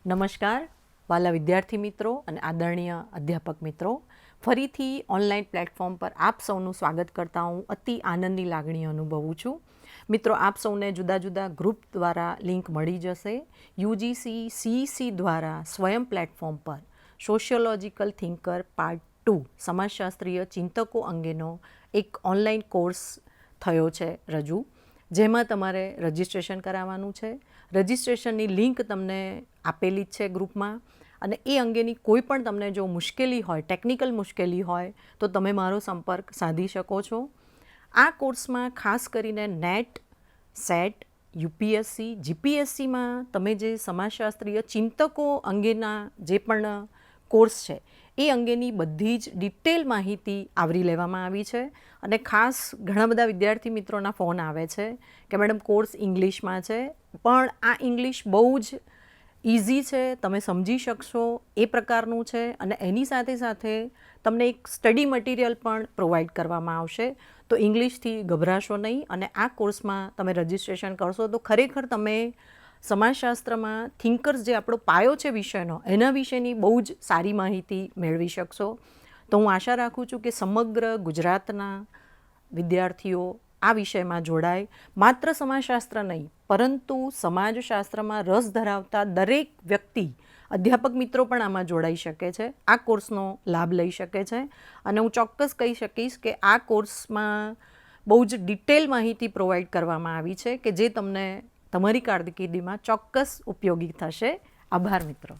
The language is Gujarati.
નમસ્કાર વાલા વિદ્યાર્થી મિત્રો અને આદરણીય અધ્યાપક મિત્રો, ફરીથી ઓનલાઈન પ્લેટફોર્મ પર આપ સૌનું સ્વાગત કરતા હું અતિ આનંદની લાગણી અનુભવું છું. મિત્રો, આપ સૌને જુદા જુદા ગ્રુપ દ્વારા લિંક મળી જશે. યુજીસી CEC દ્વારા સ્વયં પ્લેટફોર્મ પર સોશિયોલોજિકલ થિંકર પાર્ટ 2 સમાજશાસ્ત્રીય ચિંતકો અંગેનો એક ઓનલાઈન કોર્સ થયો છે રજૂ, જેમાં તમારે રજિસ્ટ્રેશન કરાવવાનું છે. રજિસ્ટ્રેશનની લિંક તમને આપેલી જ છે ગ્રુપમાં, અને એ અંગેની કોઈ પણ તમને જો મુશ્કેલી હોય, ટેકનિકલ મુશ્કેલી હોય, તો તમે મારો સંપર્ક સાધી શકો છો. આ કોર્સમાં ખાસ કરીને નેટ, સેટ, UPSC, GPSCમાં તમે જે સમાજશાસ્ત્રીય ચિંતકો અંગેના જે પણ કોર્સ છે એ અંગેની બધી જ ડિટેલ માહિતી આવરી લેવામાં આવી છે. અને ખાસ ઘણા બધા વિદ્યાર્થી મિત્રોના ફોન આવે છે કે મેડમ કોર્સ ઇંગ્લિશમાં છે, પણ આ ઇંગ્લિશ બહુ જ ઇઝી છે, તમે સમજી શકશો એ પ્રકારનું છે, અને એની સાથે સાથે તમને એક સ્ટડી મટીરિયલ પણ પ્રોવાઈડ કરવામાં આવશે. તો ઇંગ્લિશથી ગભરાશો નહીં, અને આ કોર્સમાં તમે રજિસ્ટ્રેશન કરશો તો ખરેખર તમે સમાજશાસ્ત્રમાં થિંકર્સ જે આપણો પાયો છે વિષયનો, એના વિશેની બહુ જ સારી માહિતી મેળવી શકશો. તો હું આશા રાખું છું કે સમગ્ર ગુજરાતના વિદ્યાર્થીઓ આ વિષયમાં જોડાય. માત્ર સમાજશાસ્ત્ર નહીં, પરંતુ સમાજશાસ્ત્રમાં રસ ધરાવતા દરેક વ્યક્તિ, અધ્યાપક મિત્રો પણ આમાં જોડાઈ શકે છે, આ કોર્સનો લાભ લઈ શકે છે. અને હું ચોક્કસ કહી શકીશ કે આ કોર્સમાં બહુ જ ડિટેલ માહિતી પ્રોવાઈડ કરવામાં આવી છે કે જે તમને તમારી કારકિર્દીમાં ચોક્કસ ઉપયોગી થશે. આભાર મિત્રો.